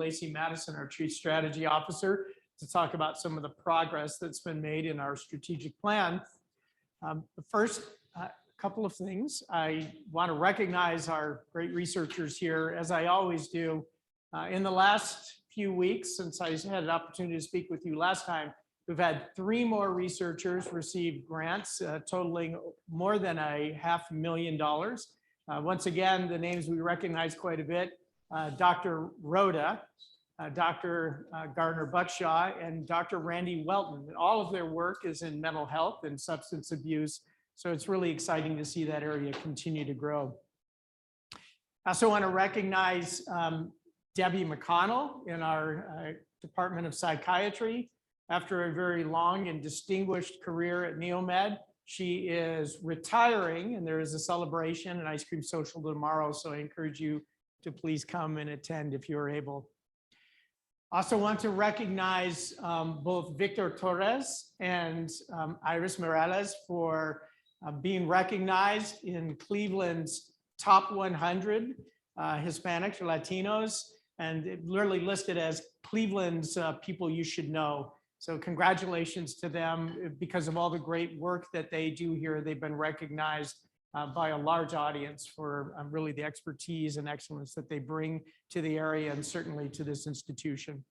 Lacey Madison, our Chief Strategy Officer, to talk about some of the progress that's been made in our strategic plan. The first couple of things, I want to recognize our great researchers here, as I always do. In the last few weeks, since I had an opportunity to speak with you last time, we've had 3 more researchers receive grants totaling more than $500,000. Once again, the names we recognize quite a bit, Dr. Rhoda, Dr. Gardner-Buckshaw, and Dr. Randy Welton. All of their work is in mental health and substance abuse, so it's really exciting to see that area continue to grow. I also want to recognize Debbie Mcconnell in our Department of Psychiatry. After a very long and distinguished career at Neomed, she is retiring, and there is a celebration and ice cream social tomorrow, so I encourage you to please come and attend if you're able. Also want to recognize both Victor Torres and Iris Morales for being recognized in Cleveland's top 100 Hispanics or Latinos, and literally listed as Cleveland's people you should know. So congratulations to them. Because of all the great work that they do here, they've been recognized by a large audience for really the expertise and excellence that they bring to the area and certainly to this institution.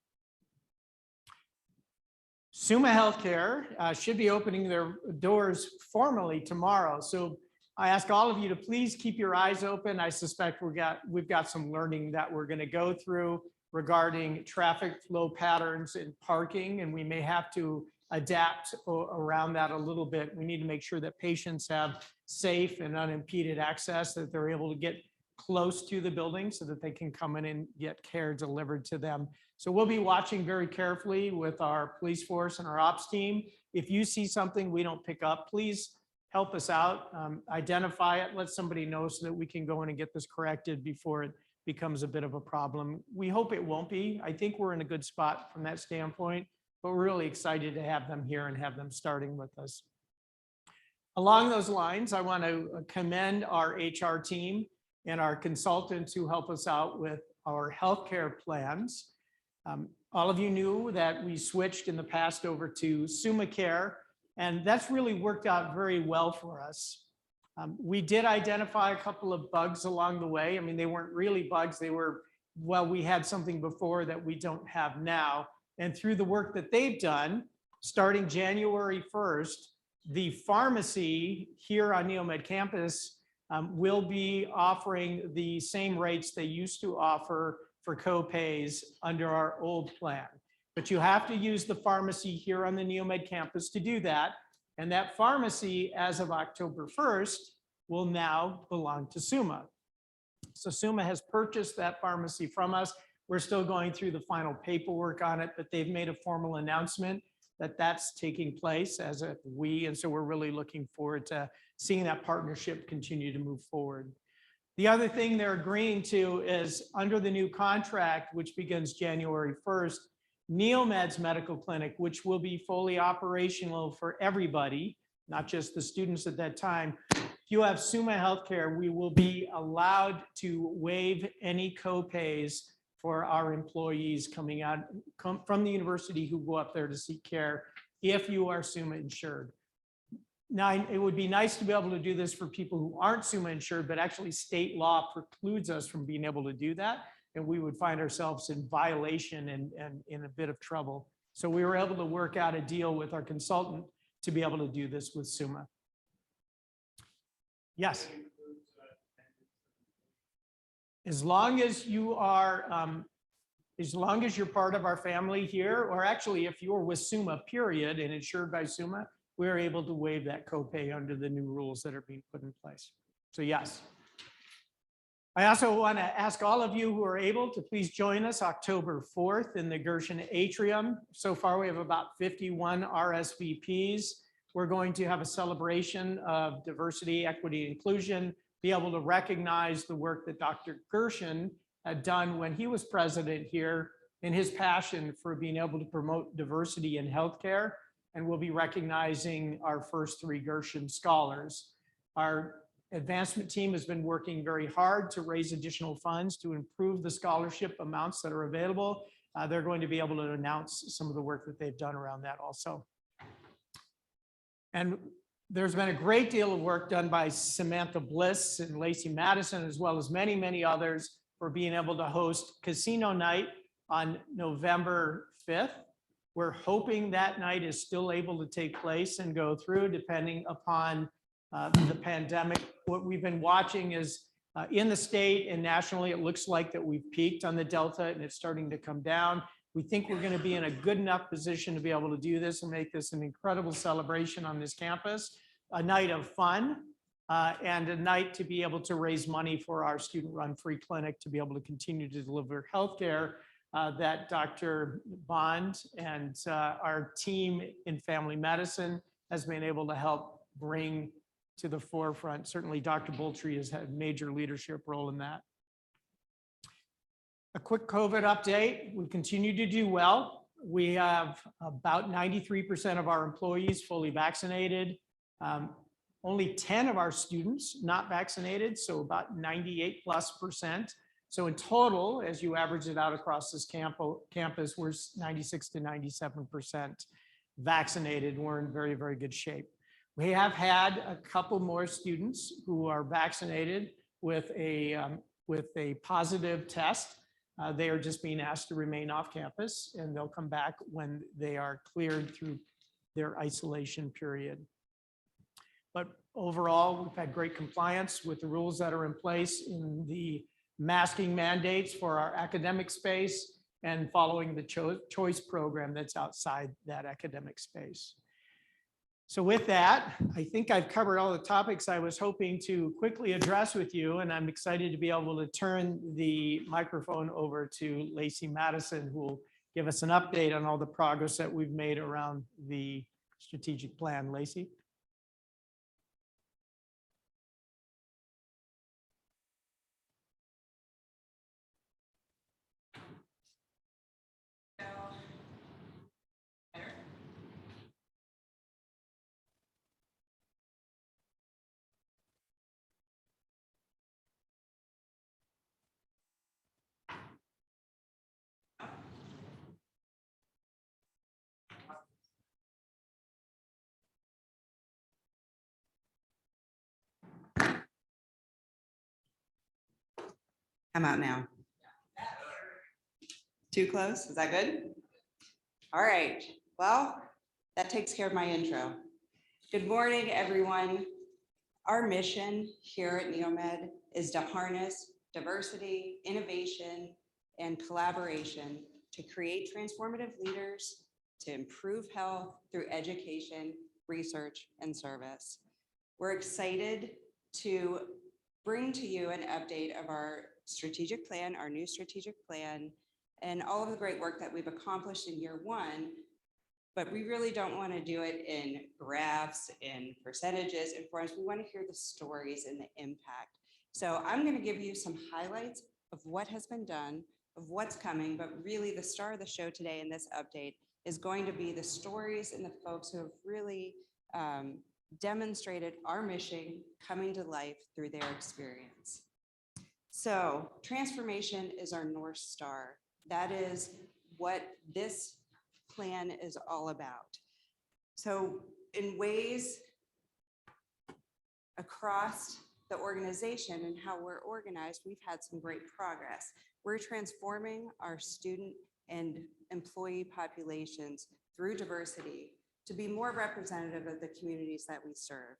Summa Healthcare should be opening their doors formally tomorrow. So I ask all of you to please keep your eyes open. I suspect we've got some learning that we're going to go through regarding traffic flow patterns and parking, and we may have to adapt around that a little bit. We need to make sure that patients have safe and unimpeded access, that they're able to get close to the building so that they can come in and get care delivered to them. So we'll be watching very carefully with our police force and our ops team. If you see something we don't pick up, please help us out, identify it, let somebody know so that we can go in and get this corrected before it becomes a bit of a problem. We hope it won't be. I think we're in a good spot from that standpoint, but we're really excited to have them here and have them starting with us. Along those lines, I want to commend our HR team and our consultants who help us out with our healthcare plans. All of you knew that we switched in the past over to Summa Care, and that's really worked out very well for us. We did identify a couple of bugs along the way. I mean, they weren't really bugs. They were, well, we had something before that we don't have now. And through the work that they've done, starting January 1st, the pharmacy here on Neomed campus will be offering the same rates they used to offer for co-pays under our old plan. But you have to use the pharmacy here on the Neomed campus to do that. And that pharmacy, as of October 1st, will now belong to Summa. So Summa has purchased that pharmacy from us. We're still going through the final paperwork on it, but they've made a formal announcement that that's taking place as a we, and so we're really looking forward to seeing that partnership continue to move forward. The other thing they're agreeing to is under the new contract, which begins January 1st, Neomed's medical clinic, which will be fully operational for everybody, not just the students at that time. If you have Summa Healthcare, we will be allowed to waive any co-pays for our employees coming out from the university who go up there to seek care if you are Summa insured. Now, it would be nice to be able to do this for people who aren't Summa insured, but actually state law precludes us from being able to do that. And we would find ourselves in violation and in a bit of trouble. So we were able to work out a deal with our consultant to be able to do this with Summa. Yes. As long as you are, as long as you're part of our family here, or actually if you're with Summa, period, and insured by Summa, we're able to waive that copay under the new rules that are being put in place. So yes. I also want to ask all of you who are able to please join us October 4th in the Gershon Atrium. So far, we have about 51 RSVPs. We're going to have a celebration of diversity, equity, inclusion, be able to recognize the work that Dr. Gershon had done when he was president here and his passion for being able to promote diversity in healthcare. And we'll be recognizing our first 3 Gershon scholars. Our advancement team has been working very hard to raise additional funds to improve the scholarship amounts that are available. They're going to be able to announce some of the work that they've done around that also. And there's been a great deal of work done by Samantha Bliss and Lacey Madison, as well as many, many others, for being able to host Casino Night on November 5th. We're hoping that night is still able to take place and go through, depending upon the pandemic. What we've been watching is in the state and nationally, it looks like that we've peaked on the Delta and it's starting to come down. We think we're going to be in a good enough position to be able to do this and make this an incredible celebration on this campus, a night of fun, and a night to be able to raise money for our student-run free clinic to be able to continue to deliver healthcare that Dr. Bond and our team in family medicine has been able to help bring to the forefront. Certainly, Dr. Boltry has had a major leadership role in that. A quick COVID update. We continue to do well. We have about 93% of our employees fully vaccinated. Only 10 of our students not vaccinated, so about 98+%. So in total, as you average it out across this campus, we're 96 to 97% vaccinated. We're in very, very good shape. We have had a couple more students who are vaccinated with a positive test. They are just being asked to remain off campus, and they'll come back when they are cleared through their isolation period. But overall, we've had great compliance with the rules that are in place in the masking mandates for our academic space and following the choice program that's outside that academic space. So with that, I think I've covered all the topics I was hoping to quickly address with you, and I'm excited to be able to turn the microphone over to Lacey Madison, who will give us an update on all the progress that we've made around the strategic plan. Lacey? I'm out now. Too close? Is that good? All right. Well, that takes care of my intro. Good morning, everyone. Our mission here at Neomed is to harness diversity, innovation, and collaboration to create transformative leaders to improve health through education, research, and service. We're excited to bring to you an update of our strategic plan, our new strategic plan, and all of the great work that we've accomplished in year one, but we really don't want to do it in graphs, in percentages, in forms. We want to hear the stories and the impact. So I'm going to give you some highlights of what has been done, of what's coming, but really the star of the show today in this update is going to be the stories and the folks who have really demonstrated our mission coming to life through their experience. So transformation is our North Star. That is what this plan is all about. So in ways across the organization and how we're organized, we've had some great progress. We're transforming our student and employee populations through diversity to be more representative of the communities that we serve.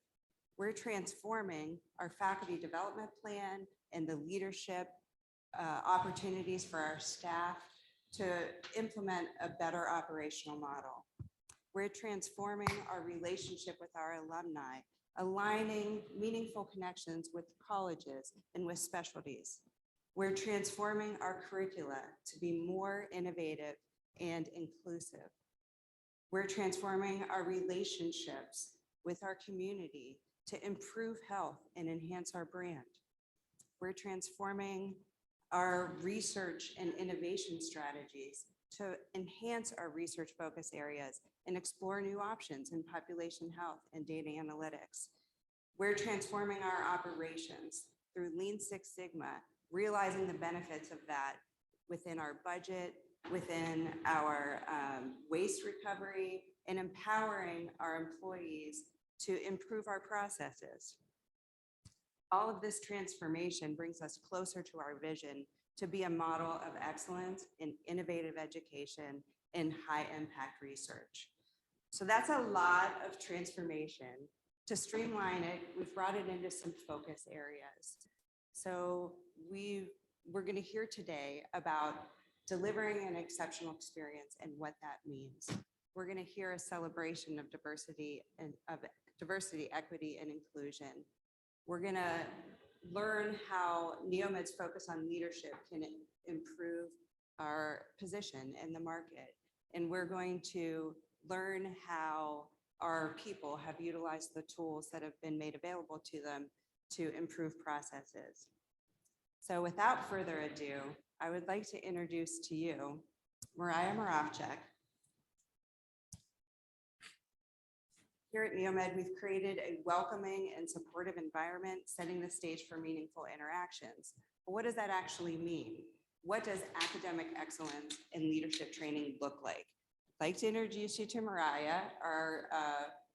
We're transforming our faculty development plan and the leadership opportunities for our staff to implement a better operational model. We're transforming our relationship with our alumni, aligning meaningful connections with colleges and with specialties. We're transforming our curricula to be more innovative and inclusive. We're transforming our relationships with our community to improve health and enhance our brand. We're transforming our research and innovation strategies to enhance our research focus areas and explore new options in population health and data analytics. We're transforming our operations through Lean Six Sigma, realizing the benefits of that within our budget, within our waste recovery, and empowering our employees to improve our processes. All of this transformation brings us closer to our vision to be a model of excellence in innovative education and high impact research. So that's a lot of transformation. To streamline it, we've brought it into some focus areas. So we're going to hear today about delivering an exceptional experience and what that means. We're going to hear a celebration of diversity, equity, and inclusion. We're going to learn how Neomed's focus on leadership can improve our position in the market. And we're going to learn how our people have utilized the tools that have been made available to them to improve processes. So without further ado, I would like to introduce to you Mariah Moravchik. Here at Neomed, we've created a welcoming and supportive environment, setting the stage for meaningful interactions. But what does that actually mean? What does academic excellence and leadership training look like? I'd like to introduce you to Mariah, our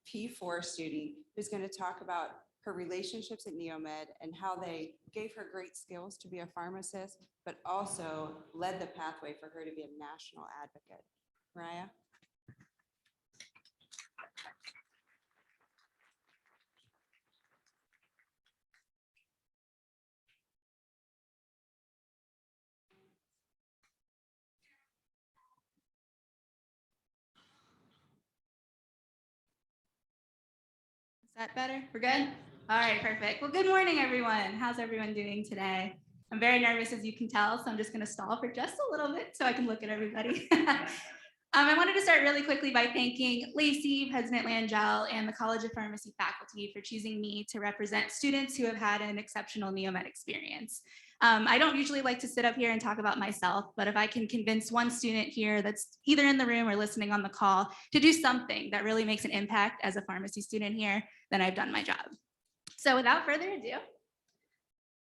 P4 student, who's going to talk about her relationships at Neomed and how they gave her great skills to be a pharmacist, but also led the pathway for her to be a national advocate. Mariah? Is that better? We're good? All right, perfect. Well, good morning, everyone. How's everyone doing today? I'm very nervous, as you can tell, so I'm just going to stall for just a little bit so I can look at everybody. I wanted to start really quickly by thanking Lacey, President Langell, and the College of Pharmacy faculty for choosing me to represent students who have had an exceptional Neomed experience. I don't usually like to sit up here and talk about myself, but if I can convince one student here that's either in the room or listening on the call to do something that really makes an impact as a pharmacy student here, then I've done my job. So without further ado,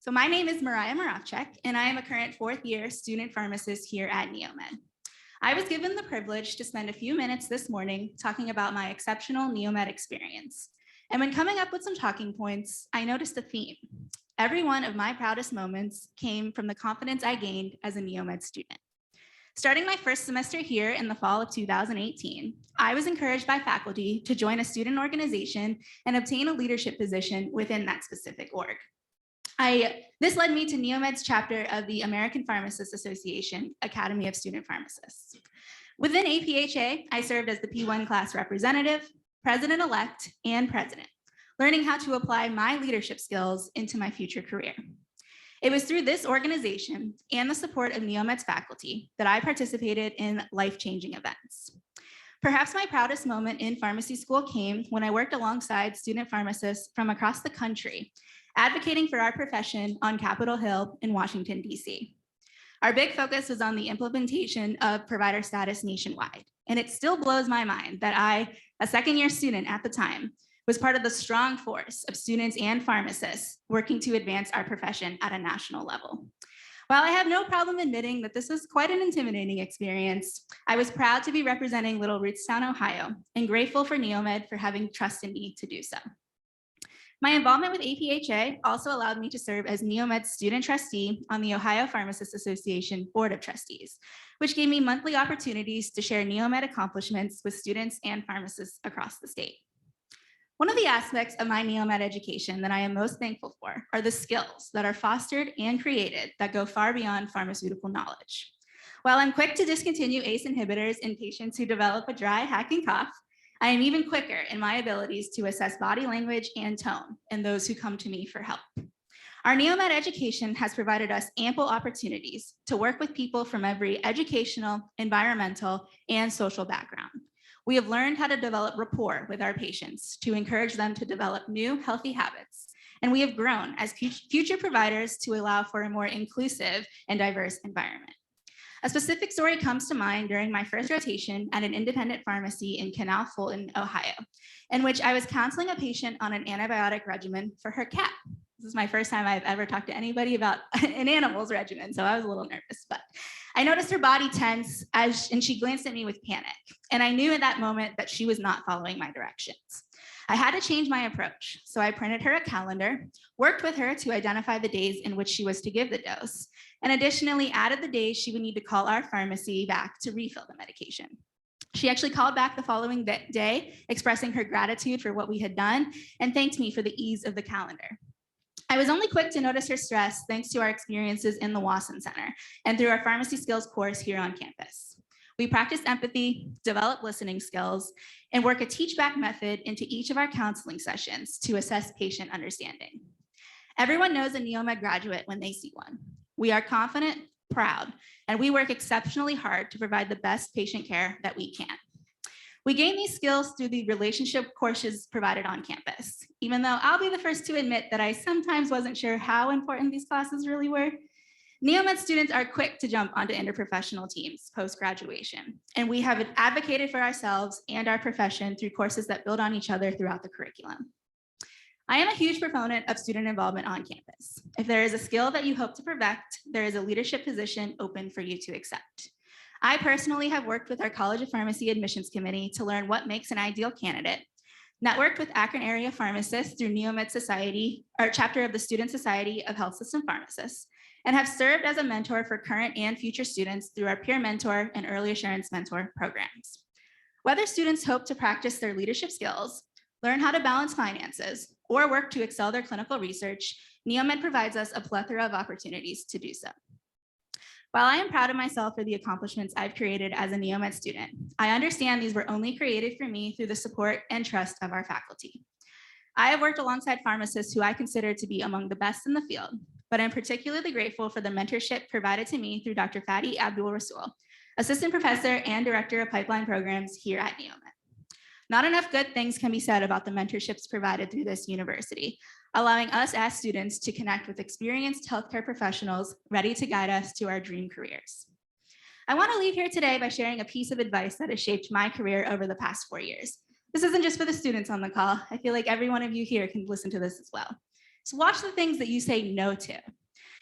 so my name is Mariah Moravchik, and I am a current fourth-year student pharmacist here at Neomed. I was given the privilege to spend a few minutes this morning talking about my exceptional Neomed experience. And when coming up with some talking points, I noticed a theme. Every one of my proudest moments came from the confidence I gained as a Neomed student. Starting my first semester here in the fall of 2018, I was encouraged by faculty to join a student organization and obtain a leadership position within that specific org. This led me to Neomed's chapter of the American Pharmacists Association, Academy of Student Pharmacists. Within APHA, I served as the P1 class representative, president-elect, and president, learning how to apply my leadership skills into my future career. It was through this organization and the support of Neomed's faculty that I participated in life-changing events. Perhaps my proudest moment in pharmacy school came when I worked alongside student pharmacists from across the country, advocating for our profession on Capitol Hill in Washington, DC. Our big focus was on the implementation of provider status nationwide, and it still blows my mind that I, a second-year student at the time, was part of the strong force of students and pharmacists working to advance our profession at a national level. While I have no problem admitting that this was quite an intimidating experience, I was proud to be representing Little Rootstown, Ohio, and grateful for Neomed for having trusted me to do so. My involvement with APHA also allowed me to serve as Neomed's student trustee on the Ohio Pharmacists Association Board of Trustees, which gave me monthly opportunities to share Neomed accomplishments with students and pharmacists across the state. One of the aspects of my Neomed education that I am most thankful for are the skills that are fostered and created that go far beyond pharmaceutical knowledge. While I'm quick to discontinue ACE inhibitors in patients who develop a dry, hacking cough, I am even quicker in my abilities to assess body language and tone in those who come to me for help. Our Neomed education has provided us ample opportunities to work with people from every educational, environmental, and social background. We have learned how to develop rapport with our patients to encourage them to develop new healthy habits. And we have grown as future providers to allow for a more inclusive and diverse environment. A specific story comes to mind during my first rotation at an independent pharmacy in Canal Fulton, Ohio, in which I was counseling a patient on an antibiotic regimen for her cat. This is my first time I've ever talked to anybody about an animal's regimen, so I was a little nervous, but I noticed her body tense and she glanced at me with panic. And I knew at that moment that she was not following my directions. I had to change my approach. So I printed her a calendar, worked with her to identify the days in which she was to give the dose, and additionally added the days she would need to call our pharmacy back to refill the medication. She actually called back the following day, expressing her gratitude for what we had done and thanked me for the ease of the calendar. I was only quick to notice her stress thanks to our experiences in the Wasson Center and through our pharmacy skills course here on campus. We practice empathy, develop listening skills, and work a teach-back method into each of our counseling sessions to assess patient understanding. Everyone knows a Neomed graduate when they see one. We are confident, proud, and we work exceptionally hard to provide the best patient care that we can. We gain these skills through the relationship courses provided on campus, even though I'll be the first to admit that I sometimes wasn't sure how important these classes really were. Neomed students are quick to jump onto interprofessional teams post-graduation, and we have advocated for ourselves and our profession through courses that build on each other throughout the curriculum. I am a huge proponent of student involvement on campus. If there is a skill that you hope to perfect, there is a leadership position open for you to accept. I personally have worked with our College of Pharmacy Admissions Committee to learn what makes an ideal candidate, networked with Akron area pharmacists through Neomed Society, our chapter of the Student Society of Health System Pharmacists, and have served as a mentor for current and future students through our peer mentor and early assurance mentor programs. Whether students hope to practice their leadership skills, learn how to balance finances, or work to excel their clinical research, Neomed provides us a plethora of opportunities to do so. While I am proud of myself for the accomplishments I've created as a Neomed student, I understand these were only created for me through the support and trust of our faculty. I have worked alongside pharmacists who I consider to be among the best in the field, but I'm particularly grateful for the mentorship provided to me through Dr. Fadi Abdul Rasul, Assistant Professor and Director of Pipeline Programs here at Neomed. Not enough good things can be said about the mentorships provided through this university, allowing us as students to connect with experienced healthcare professionals ready to guide us to our dream careers. I want to leave here today by sharing a piece of advice that has shaped my career over the past 4 years. This isn't just for the students on the call. I feel like every one of you here can listen to this as well. So watch the things that you say no to.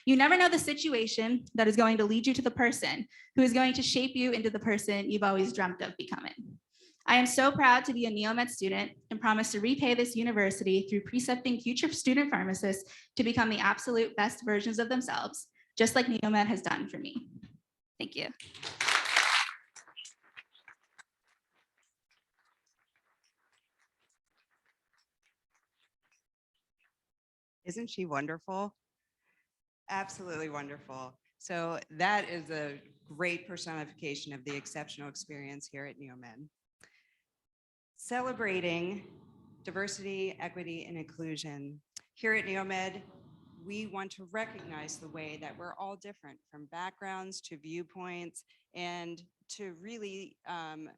You never know the situation that is going to lead you to the person who is going to shape you into the person you've always dreamt of becoming. I am so proud to be a Neomed student and promise to repay this university through precepting future student pharmacists to become the absolute best versions of themselves, just like Neomed has done for me. Thank you. Isn't she wonderful? Absolutely wonderful. So that is a great personification of the exceptional experience here at Neomed. Celebrating diversity, equity, and inclusion. Here at Neomed, we want to recognize the way that we're all different from backgrounds to viewpoints, and to really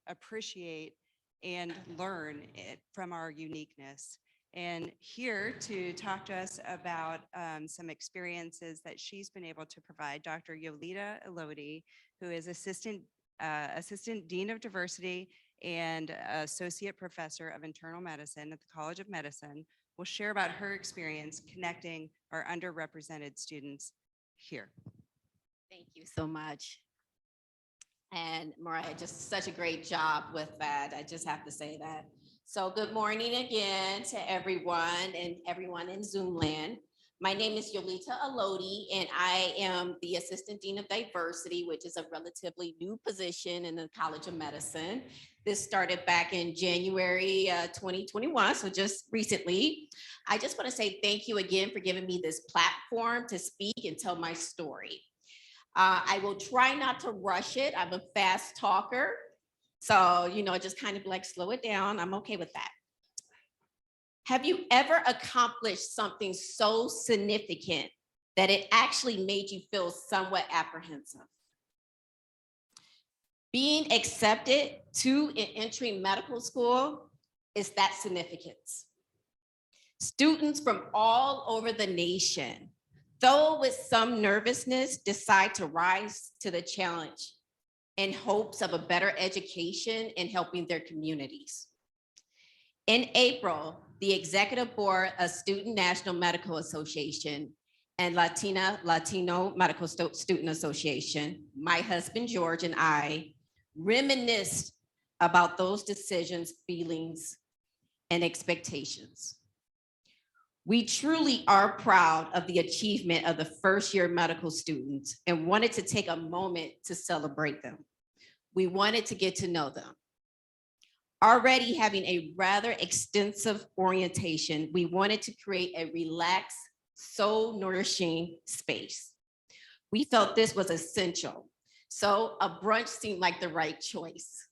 appreciate and learn it from our uniqueness. And here to talk to us about some experiences that she's been able to provide, Dr. Yolita Elodi, who is Assistant Dean of Diversity and Associate Professor of Internal Medicine at the College of Medicine, will share about her experience connecting our underrepresented students here. Thank you so much. And Mariah, just such a great job with that. I just have to say that. So good morning again to everyone and everyone in Zoom land. My name is Yolita Elodi, and I am the Assistant Dean of Diversity, which is a relatively new position in the College of Medicine. This started back in January 2021, so just recently. I just want to say thank you again for giving me this platform to speak and tell my story. I will try not to rush it. I'm a fast talker, so just kind of like slow it down. I'm okay with that. Have you ever accomplished something so significant that it actually made you feel somewhat apprehensive? Being accepted to and entering medical school is that significance. Students from all over the nation though with some nervousness, decide to rise to the challenge in hopes of a better education and helping their communities. In April, the Executive Board of Student National Medical Association and Latino Medical Student Association, my husband George and I reminisced about those decisions, feelings, and expectations. We truly are proud of the achievement of the first-year medical students and wanted to take a moment to celebrate them. We wanted to get to know them. Already having a rather extensive orientation, we wanted to create a relaxed, soul-nourishing space. We felt this was essential, so a brunch seemed like the right choice.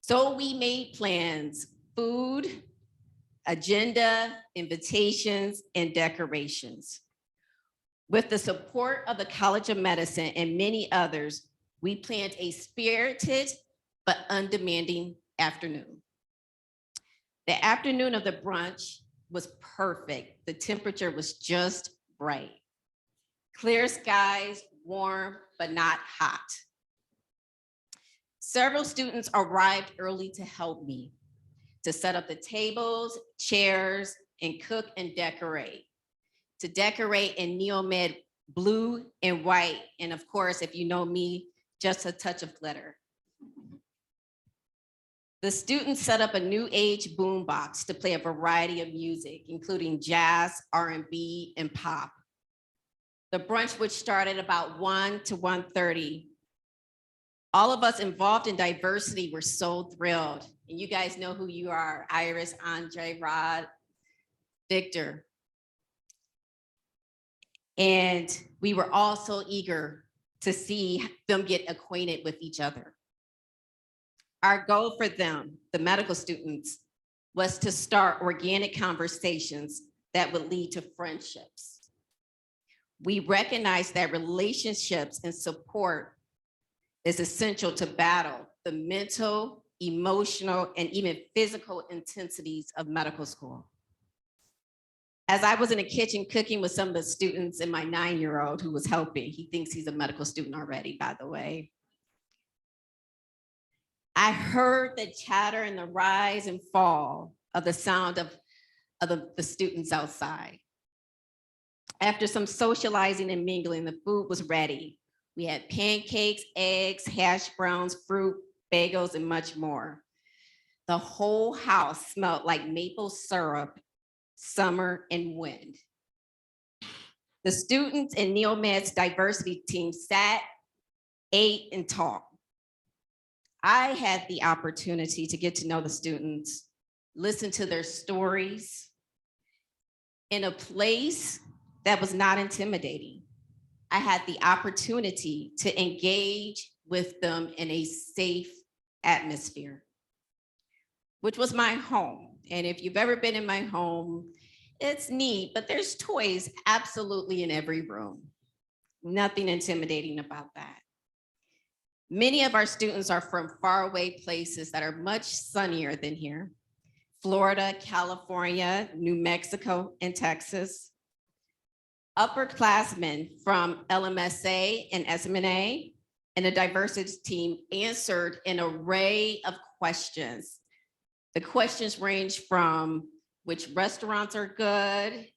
So we made plans, food, agenda, invitations, and decorations. With the support of the College of Medicine and many others, we planned a spirited but undemanding afternoon. The afternoon of the brunch was perfect. The temperature was just right. Clear skies, warm, but not hot. Several students arrived early to help me, to set up the tables, chairs, and cook and decorate. To decorate in Neomed blue and white, and of course, if you know me, just a touch of glitter. The students set up a new age boombox to play a variety of music, including jazz, R&B, and pop. The brunch, which started about 1 to 1:30. All of us involved in diversity were so thrilled. And you guys know who you are, Iris, Andre, Rod, Victor. And we were all so eager to see them get acquainted with each other. Our goal for them, the medical students, was to start organic conversations that would lead to friendships. We recognize that relationships and support is essential to battle the mental, emotional, and even physical intensities of medical school. As I was in the kitchen cooking with some of the students and my 9-year-old who was helping, he thinks he's a medical student already, by the way. I heard the chatter and the rise and fall of the sound of the students outside. After some socializing and mingling, the food was ready. We had pancakes, eggs, hash browns, fruit, bagels, and much more. The whole house smelled like maple syrup, summer, and wind. The students in Neomed's diversity team sat, ate, and talked. I had the opportunity to get to know the students, listen to their stories in a place that was not intimidating. I had the opportunity to engage with them in a safe atmosphere, which was my home. And if you've ever been in my home, it's neat, but there's toys absolutely in every room. Nothing intimidating about that. Many of our students are from faraway places that are much sunnier than here. Florida, California, New Mexico, and Texas. Upperclassmen from LMSA and SMNA and the diversity team answered an array of questions. The questions range from which restaurants are good,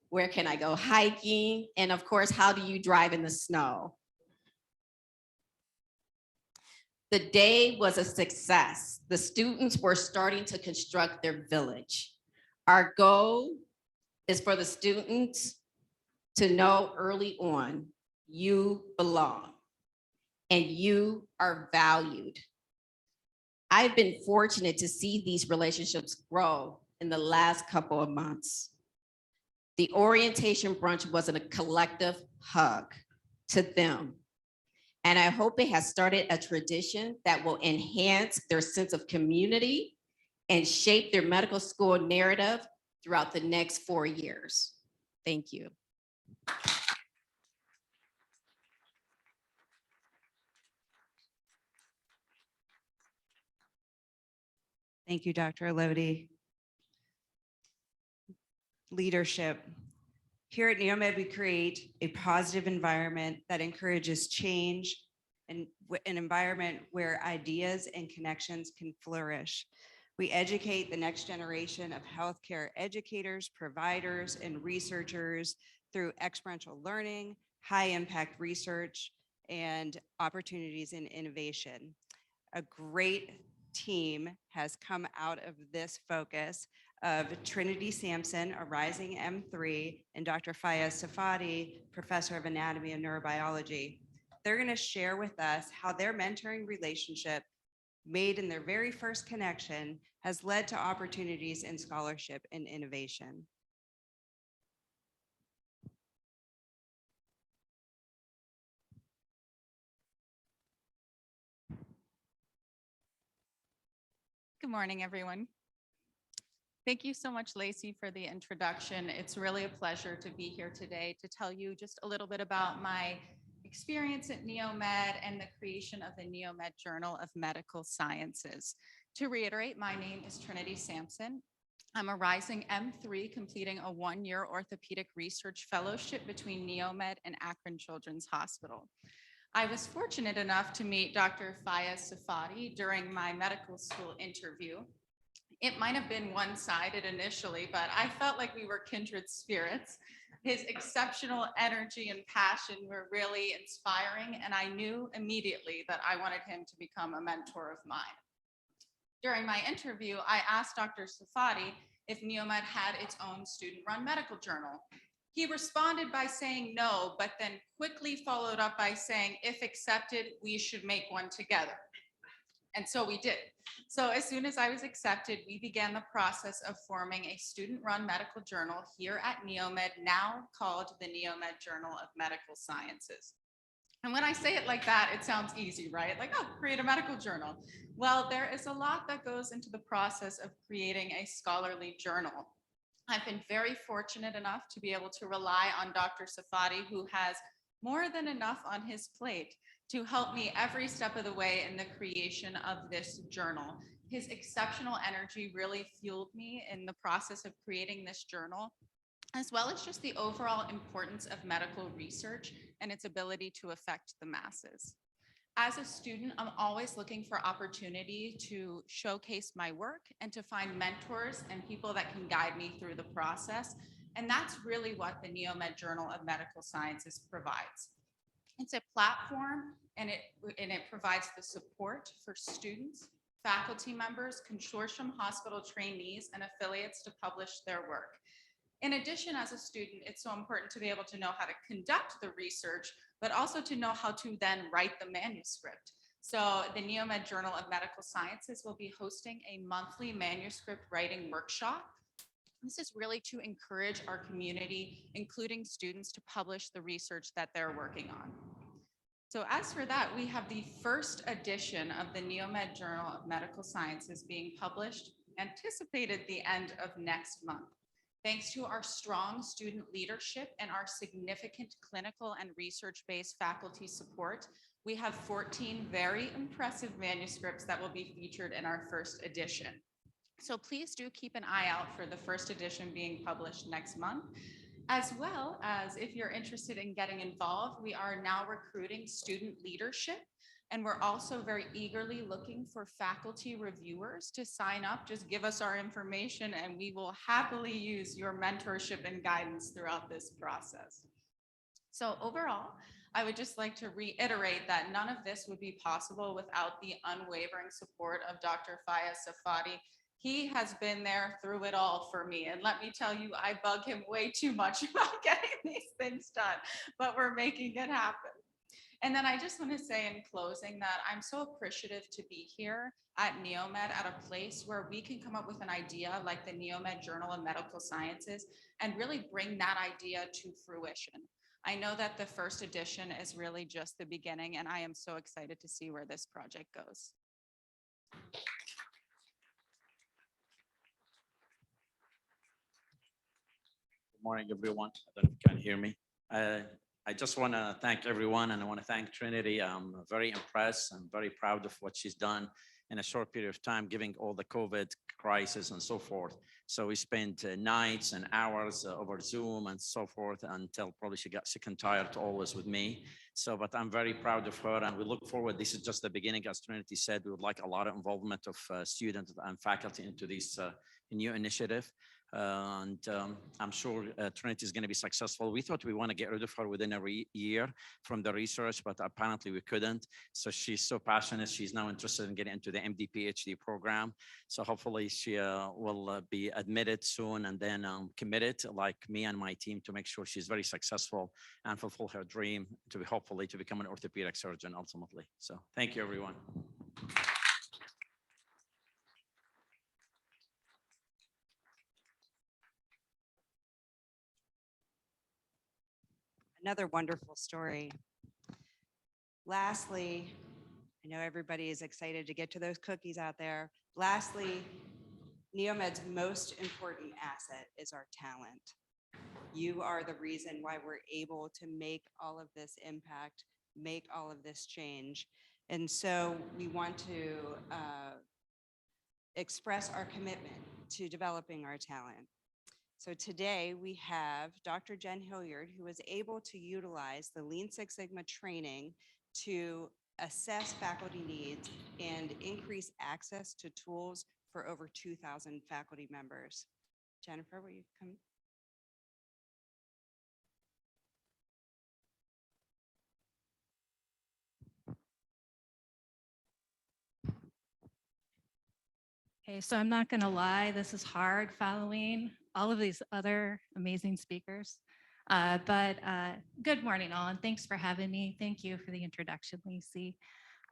where can I go hiking, and of course, how do you drive in the snow? The day was a success. The students were starting to construct their village. Our goal is for the students to know early on, you belong and you are valued. I've been fortunate to see these relationships grow in the last couple of months. The orientation brunch was a collective hug to them. And I hope it has started a tradition that will enhance their sense of community and shape their medical school narrative throughout the next 4 years. Thank you. Thank you, Dr. Lodi. Leadership. Here at Neomed, we create a positive environment that encourages change and an environment where ideas and connections can flourish. We educate the next generation of healthcare educators, providers, and researchers through experiential learning, high impact research, and opportunities in innovation. A great team has come out of this focus of Trinity Sampson, a rising M3, and Dr. Fayez Safadi, professor of anatomy and neurobiology. They're going to share with us how their mentoring relationship made in their very first connection has led to opportunities in scholarship and innovation. Good morning, everyone. Thank you so much, Lacey, for the introduction. It's really a pleasure to be here today to tell you just a little bit about my experience at Neomed and the creation of the Neomed Journal of Medical Sciences. To reiterate, my name is Trinity Sampson. I'm a rising M3 completing a one-year orthopedic research fellowship between Neomed and Akron Children's Hospital. I was fortunate enough to meet Dr. Fayez Safadi during my medical school interview. It might have been one-sided initially, but I felt like we were kindred spirits. His exceptional energy and passion were really inspiring, and I knew immediately that I wanted him to become a mentor of mine. During my interview, I asked Dr. Safadi if Neomed had its own student-run medical journal. He responded by saying no, but then quickly followed up by saying, if accepted, we should make one together. And so we did. So as soon as I was accepted, we began the process of forming a student-run medical journal here at Neomed, now called the Neomed Journal of Medical Sciences. And when I say it like that, it sounds easy, right? Like, oh, create a medical journal. Well, there is a lot that goes into the process of creating a scholarly journal. I've been very fortunate enough to be able to rely on Dr. Safadi, who has more than enough on his plate to help me every step of the way in the creation of this journal. His exceptional energy really fueled me in the process of creating this journal, as well as just the overall importance of medical research and its ability to affect the masses. As a student, I'm always looking for opportunity to showcase my work and to find mentors and people that can guide me through the process. And that's really what the Neomed Journal of Medical Sciences provides. It's a platform and it provides the support for students, faculty members, consortium hospital trainees, and affiliates to publish their work. In addition, as a student, it's so important to be able to know how to conduct the research, but also to know how to then write the manuscript. So the Neomed Journal of Medical Sciences will be hosting a monthly manuscript writing workshop. This is really to encourage our community, including students, to publish the research that they're working on. So as for that, we have the first edition of the Neomed Journal of Medical Sciences being published, anticipated the end of next month. Thanks to our strong student leadership and our significant clinical and research-based faculty support, we have 14 very impressive manuscripts that will be featured in our first edition. So please do keep an eye out for the first edition being published next month. As well as, if you're interested in getting involved, we are now recruiting student leadership. And we're also very eagerly looking for faculty reviewers to sign up. Just give us our information and we will happily use your mentorship and guidance throughout this process. So overall, I would just like to reiterate that none of this would be possible without the unwavering support of Dr. Fayez Safadi. He has been there through it all for me. And let me tell you, I bug him way too much about getting these things done, but we're making it happen. And then I just want to say in closing that I'm so appreciative to be here at Neomed, at a place where we can come up with an idea like the Neomed Journal of Medical Sciences and really bring that idea to fruition. I know that the first edition is really just the beginning, and I am so excited to see where this project goes. Good morning, everyone. I don't know if you can hear me. I just want to thank everyone, and I want to thank Trinity. I'm very impressed. I'm very proud of what she's done in a short period of time, giving all the COVID crisis and so forth. So we spent nights and hours over Zoom and so forth until probably she got sick and tired always with me. So, but I'm very proud of her, and we look forward. This is just the beginning. As Trinity said, we would like a lot of involvement of students and faculty into this new initiative. I'm sure Trinity is going to be successful. We thought we want to get rid of her within a year from the research, but apparently we couldn't. So she's so passionate. She's now interested in getting into the MD PhD program. So hopefully she will be admitted soon, and then committed like me and my team to make sure she's very successful and fulfill her dream to be hopefully to become an orthopedic surgeon ultimately. So thank you, everyone. Another wonderful story. Lastly, I know everybody is excited to get to those cookies out there. Lastly, Neomed's most important asset is our talent. You are the reason why we're able to make all of this impact, make all of this change. And so we want to express our commitment to developing our talent. So today we have Dr. Jen Hilliard, who was able to utilize the Lean Six Sigma training to assess faculty needs and increase access to tools for over 2,000 faculty members. Jennifer, will you come? Okay, so I'm not going to lie, this is hard following all of these other amazing speakers. But good morning, all, and thanks for having me. Thank you for the introduction, Lacey.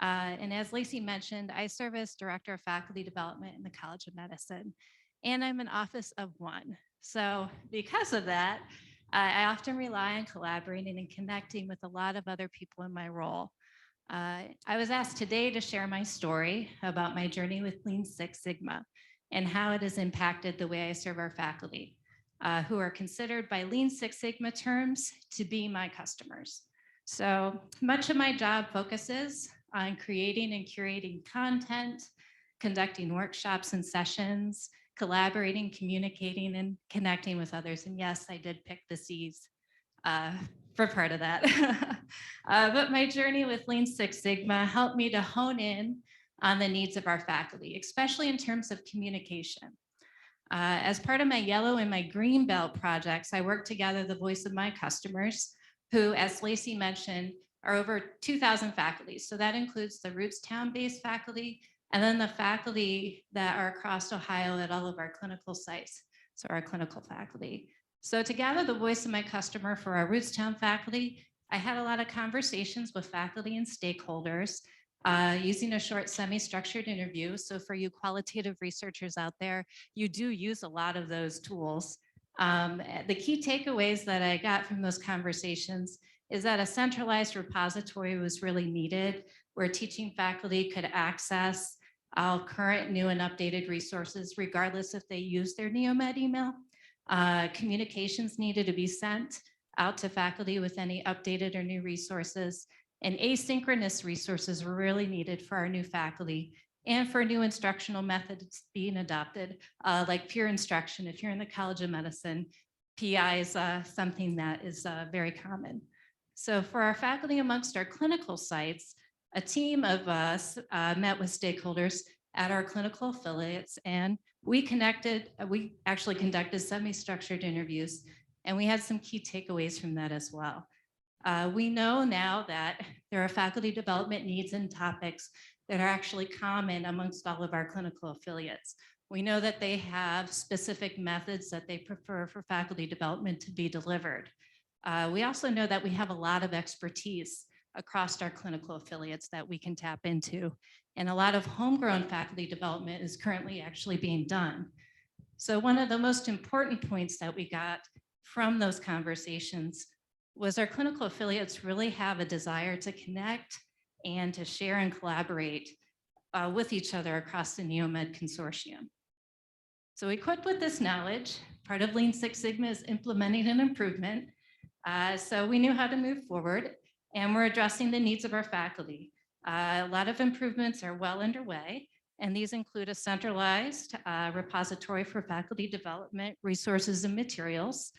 And as Lacey mentioned, I serve as Director of Faculty Development in the College of Medicine, and I'm an office of one. So because of that, I often rely on collaborating and connecting with a lot of other people in my role. I was asked today to share my story about my journey with Lean Six Sigma and how it has impacted the way I serve our faculty, who are considered by Lean Six Sigma terms to be my customers. So much of my job focuses on creating and curating content, conducting workshops and sessions, collaborating, communicating, and connecting with others. And yes, I did pick the C's for part of that. But my journey with Lean Six Sigma helped me to hone in on the needs of our faculty, especially in terms of communication. As part of my yellow and my green belt projects, I work together the voice of my customers, who, as Lacey mentioned, are over 2,000 faculty. So that includes the Rootstown-based faculty, and then the faculty that are across Ohio at all of our clinical sites, so our clinical faculty. So to gather the voice of my customer for our Rootstown faculty, I had a lot of conversations with faculty and stakeholders using a short semi-structured interview. So for you qualitative researchers out there, you do use a lot of those tools. The key takeaways that I got from those conversations is that a centralized repository was really needed, where teaching faculty could access all current, new, and updated resources, regardless if they use their Neomed email. Communications needed to be sent out to faculty with any updated or new resources, and asynchronous resources were really needed for our new faculty and for new instructional methods being adopted, like peer instruction. If you're in the College of Medicine, PI is something that is very common. So for our faculty amongst our clinical sites, a team of us met with stakeholders at our clinical affiliates, and we actually conducted semi-structured interviews, and we had some key takeaways from that as well. We know now that there are faculty development needs and topics that are actually common amongst all of our clinical affiliates. We know that they have specific methods that they prefer for faculty development to be delivered. We also know that we have a lot of expertise across our clinical affiliates that we can tap into. And a lot of homegrown faculty development is currently actually being done. So one of the most important points that we got from those conversations was our clinical affiliates really have a desire to connect and to share and collaborate with each other across the Neomed consortium. So equipped with this knowledge, part of Lean Six Sigma is implementing an improvement So we knew how to move forward, and we're addressing the needs of our faculty. A lot of improvements are well underway, and these include a centralized repository for faculty development, resources, and materials.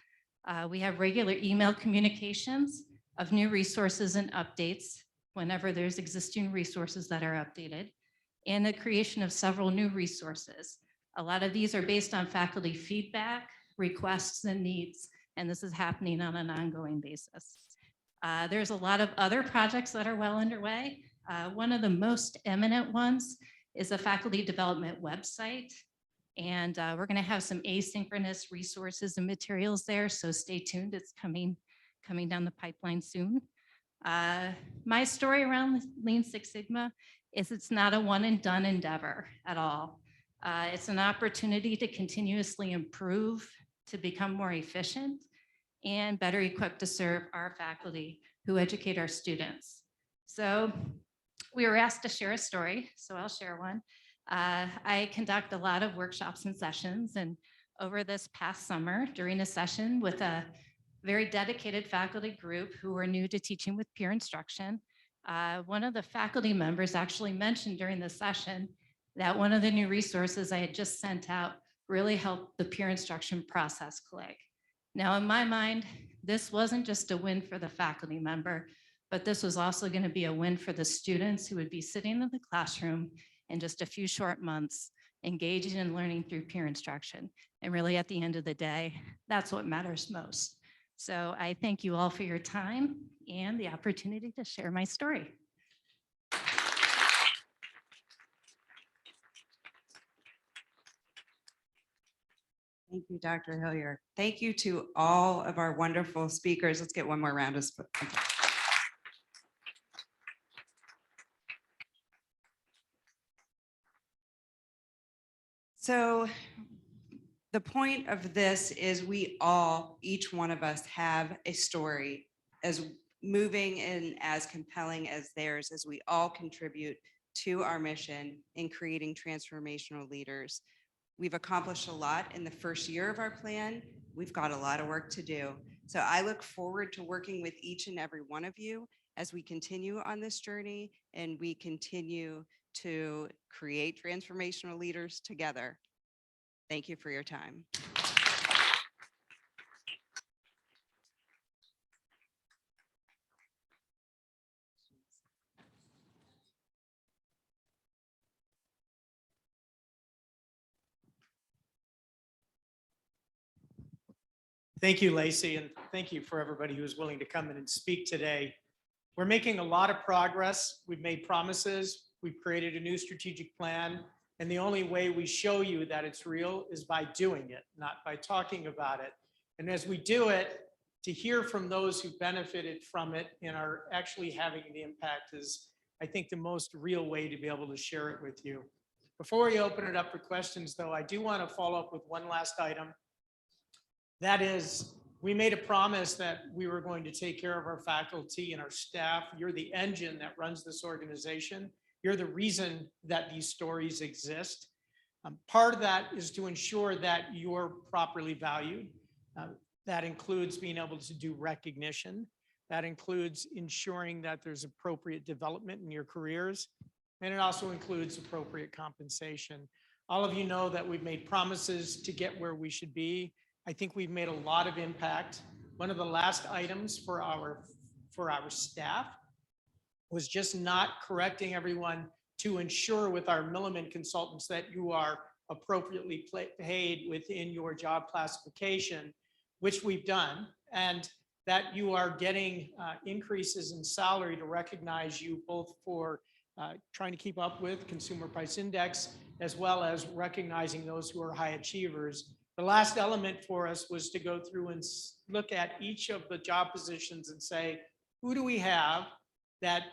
We have regular email communications of new resources and updates whenever there's existing resources that are updated, and the creation of several new resources. A lot of these are based on faculty feedback, requests, and needs, and this is happening on an ongoing basis. There's a lot of other projects that are well underway. One of the most eminent ones is a faculty development website, and we're going to have some asynchronous resources and materials there, so stay tuned. It's coming down the pipeline soon. My story around Lean Six Sigma is it's not a one and done endeavor at all. It's an opportunity to continuously improve, to become more efficient, and better equipped to serve our faculty who educate our students. So we were asked to share a story, so I'll share one. I conduct a lot of workshops and sessions, and over this past summer, during a session with a very dedicated faculty group who were new to teaching with peer instruction, one of the faculty members actually mentioned during the session that one of the new resources I had just sent out really helped the peer instruction process click. Now, in my mind, this wasn't just a win for the faculty member, but this was also going to be a win for the students who would be sitting in the classroom in just a few short months, engaging and learning through peer instruction. And really, at the end of the day, that's what matters most. So I thank you all for your time and the opportunity to share my story. Thank you, Dr. Hillier. Thank you to all of our wonderful speakers. Let's get one more round of applause. So the point of this is we all, each one of us, have a story as moving and as compelling as theirs, as we all contribute to our mission in creating transformational leaders. We've accomplished a lot in the first year of our plan. We've got a lot of work to do. So I look forward to working with each and every one of you as we continue on this journey and we continue to create transformational leaders together. Thank you for your time. Thank you, Lacey, and thank you for everybody who is willing to come in and speak today. We're making a lot of progress. We've made promises. We've created a new strategic plan. And the only way we show you that it's real is by doing it, not by talking about it. And as we do it, to hear from those who benefited from it and are actually having the impact is, I think, the most real way to be able to share it with you. Before we open it up for questions, though, I do want to follow up with one last item. That is, we made a promise that we were going to take care of our faculty and our staff. You're the engine that runs this organization. You're the reason that these stories exist. Part of that is to ensure that you're properly valued. That includes being able to do recognition. That includes ensuring that there's appropriate development in your careers. And it also includes appropriate compensation. All of you know that we've made promises to get where we should be. I think we've made a lot of impact. One of the last items for our staff was just not correcting everyone to ensure with our Milliman consultants that you are appropriately paid within your job classification, which we've done, and that you are getting increases in salary to recognize you both for trying to keep up with consumer price index, as well as recognizing those who are high achievers. The last element for us was to go through and look at each of the job positions and say, who do we have that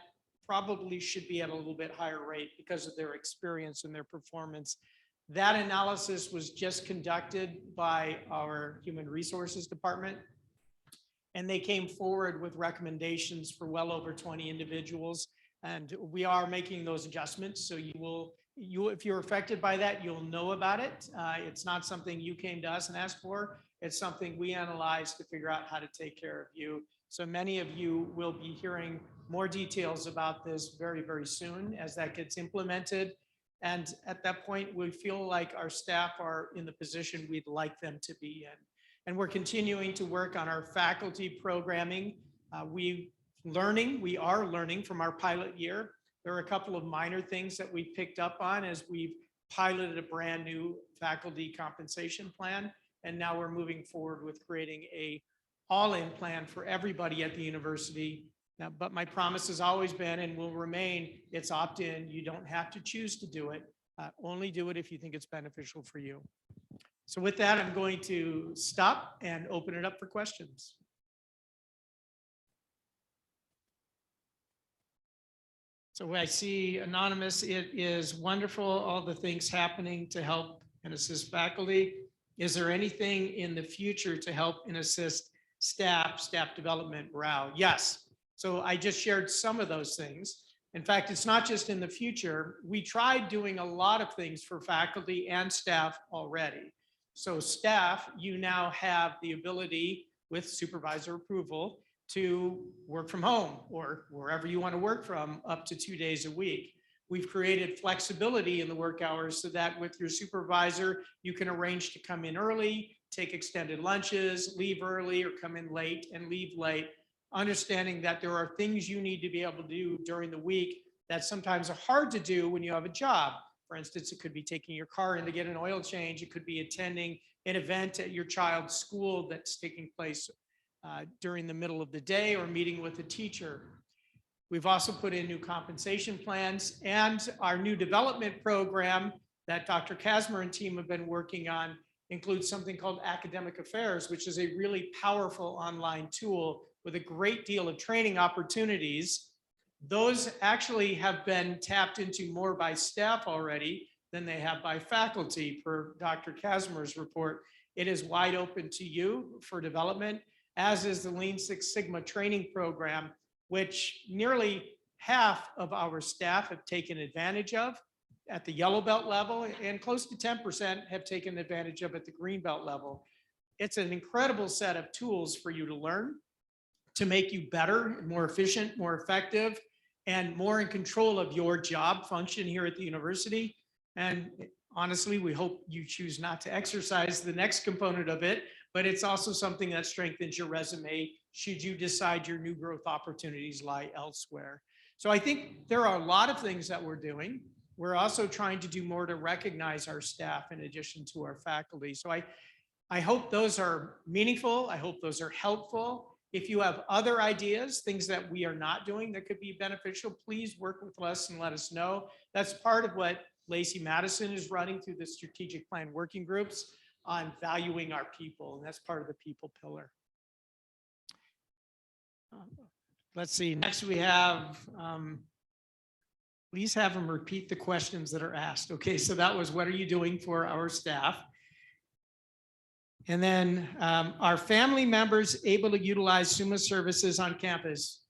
probably should be at a little bit higher rate because of their experience and their performance. That analysis was just conducted by our Human Resources Department, and they came forward with recommendations for well over 20 individuals. And we are making those adjustments. So if you're affected by that, you'll know about it. It's not something you came to us and asked for. It's something we analyze to figure out how to take care of you. So many of you will be hearing more details about this very, very soon as that gets implemented. And at that point, we feel like our staff are in the position we'd like them to be in. And we're continuing to work on our faculty programming. We are learning from our pilot year. There are a couple of minor things that we've picked up on as we've piloted a brand new faculty compensation plan. And now we're moving forward with creating a all-in plan for everybody at the university. Now, but my promise has always been and will remain, it's opt-in. You don't have to choose to do it. Only do it if you think it's beneficial for you. So with that, I'm going to stop and open it up for questions. So I see anonymous, it is wonderful, all the things happening to help and assist faculty. Is there anything in the future to help and assist staff development, morale? Yes. So I just shared some of those things. In fact, it's not just in the future. We tried doing a lot of things for faculty and staff already. So staff, you now have the ability with supervisor approval to work from home or wherever you want to work from up to 2 days a week. We've created flexibility in the work hours so that with your supervisor, you can arrange to come in early, take extended lunches, leave early or come in late and leave late, understanding that there are things you need to be able to do during the week that sometimes are hard to do when you have a job. For instance, it could be taking your car in to get an oil change. It could be attending an event at your child's school that's taking place during the middle of the day or meeting with a teacher. We've also put in new compensation plans and our new development program that Dr. Kasmer and team have been working on includes something called Academic Affairs, which is a really powerful online tool with a great deal of training opportunities. Those actually have been tapped into more by staff already than they have by faculty per Dr. Kasmer's report. It is wide open to you for development, as is the Lean Six Sigma training program, which nearly half of our staff have taken advantage of at the yellow belt level, and close to 10% have taken advantage of at the green belt level. It's an incredible set of tools for you to learn to make you better, more efficient, more effective, and more in control of your job function here at the university. And honestly, we hope you choose not to exercise the next component of it, but it's also something that strengthens your resume should you decide your new growth opportunities lie elsewhere. So I think there are a lot of things that we're doing. We're also trying to do more to recognize our staff in addition to our faculty. So I hope those are meaningful. I hope those are helpful. If you have other ideas, things that we are not doing that could be beneficial, please work with us and let us know. That's part of what Lacey Madison is running through the strategic plan working groups on valuing our people, and that's part of the people pillar. Let's see, next we have, please have them repeat the questions that are asked. Okay, so that was, what are you doing for our staff? And then are family members able to utilize SUMA services on campus?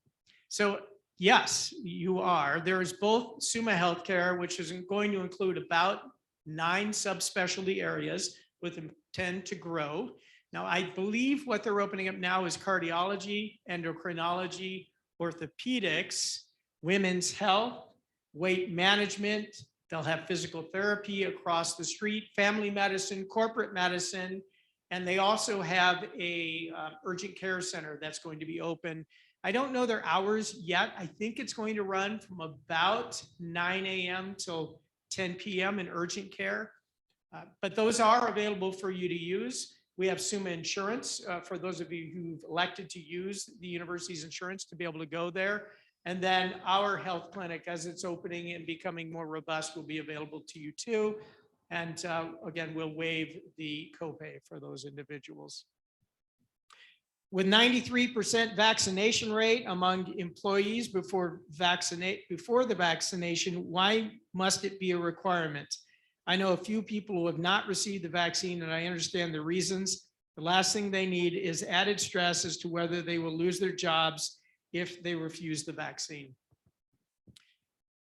So yes, you are. There is both SUMA Healthcare, which is going to include about 9 subspecialty areas with intent to grow. Now, I believe what they're opening up now is cardiology, endocrinology, orthopedics, women's health, weight management. They'll have physical therapy across the street, family medicine, corporate medicine, and they also have a urgent care center that's going to be open. I don't know their hours yet. I think it's going to run from about 9 a.m. till 10 p.m. in urgent care. But those are available for you to use. We have SUMA insurance for those of you who've elected to use the university's insurance to be able to go there. And then our health clinic, as it's opening and becoming more robust, will be available to you too. And again, we'll waive the copay for those individuals. With 93% vaccination rate among employees before the vaccination, why must it be a requirement? I know a few people who have not received the vaccine, and I understand the reasons. The last thing they need is added stress as to whether they will lose their jobs if they refuse the vaccine.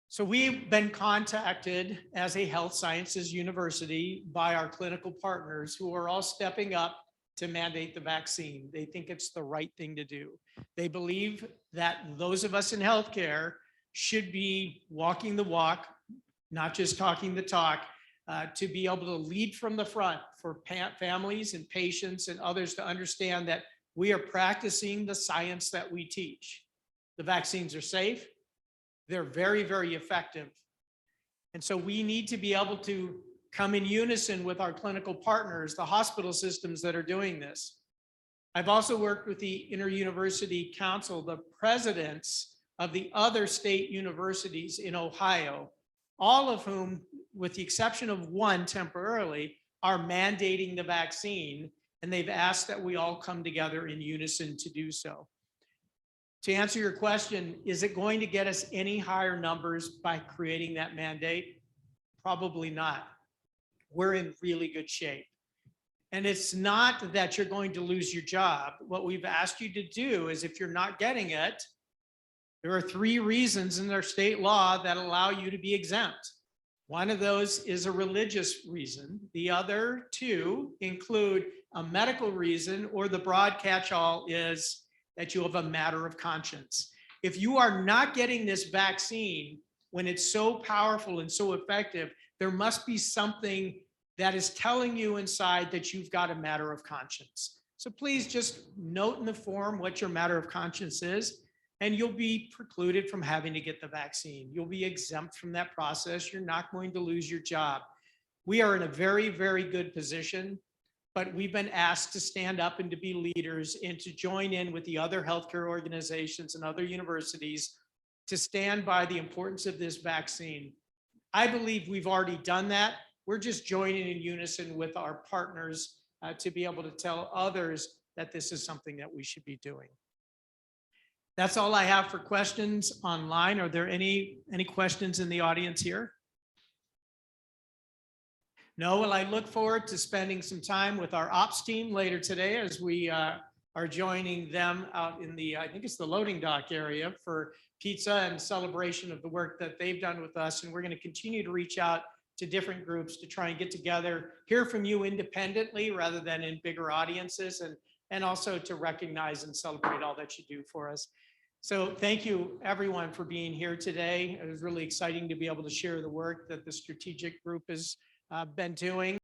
So we've been contacted as a health sciences university by our clinical partners who are all stepping up to mandate the vaccine. They think it's the right thing to do. They believe that those of us in healthcare should be walking the walk, not just talking the talk, to be able to lead from the front for families and patients and others to understand that we are practicing the science that we teach. The vaccines are safe. They're very, very effective. And so we need to be able to come in unison with our clinical partners, the hospital systems that are doing this. I've also worked with the Inter-University Council, the presidents of the other state universities in Ohio, all of whom, with the exception of one temporarily, are mandating the vaccine, and they've asked that we all come together in unison to do so. To answer your question, is it going to get us any higher numbers by creating that mandate? Probably not. We're in really good shape. And it's not that you're going to lose your job. What we've asked you to do is, if you're not getting it, there are 3 reasons in their state law that allow you to be exempt. One of those is a religious reason. The other 2 include a medical reason, or the broad catch-all is that you have a matter of conscience. If you are not getting this vaccine when it's so powerful and so effective, there must be something that is telling you inside that you've got a matter of conscience. So please just note in the form what your matter of conscience is, and you'll be precluded from having to get the vaccine. You'll be exempt from that process. You're not going to lose your job. We are in a very, very good position, but we've been asked to stand up and to be leaders and to join in with the other healthcare organizations and other universities to stand by the importance of this vaccine. I believe we've already done that. We're just joining in unison with our partners to be able to tell others that this is something that we should be doing. That's all I have for questions online. Are there any questions in the audience here? No, well, I look forward to spending some time with our ops team later today as we are joining them out in the, I think it's the loading dock area, for pizza and celebration of the work that they've done with us. And we're going to continue to reach out to different groups to try and get together, hear from you independently rather than in bigger audiences, and also to recognize and celebrate all that you do for us. So thank you everyone for being here today. It was really exciting to be able to share the work that the strategic group has been doing.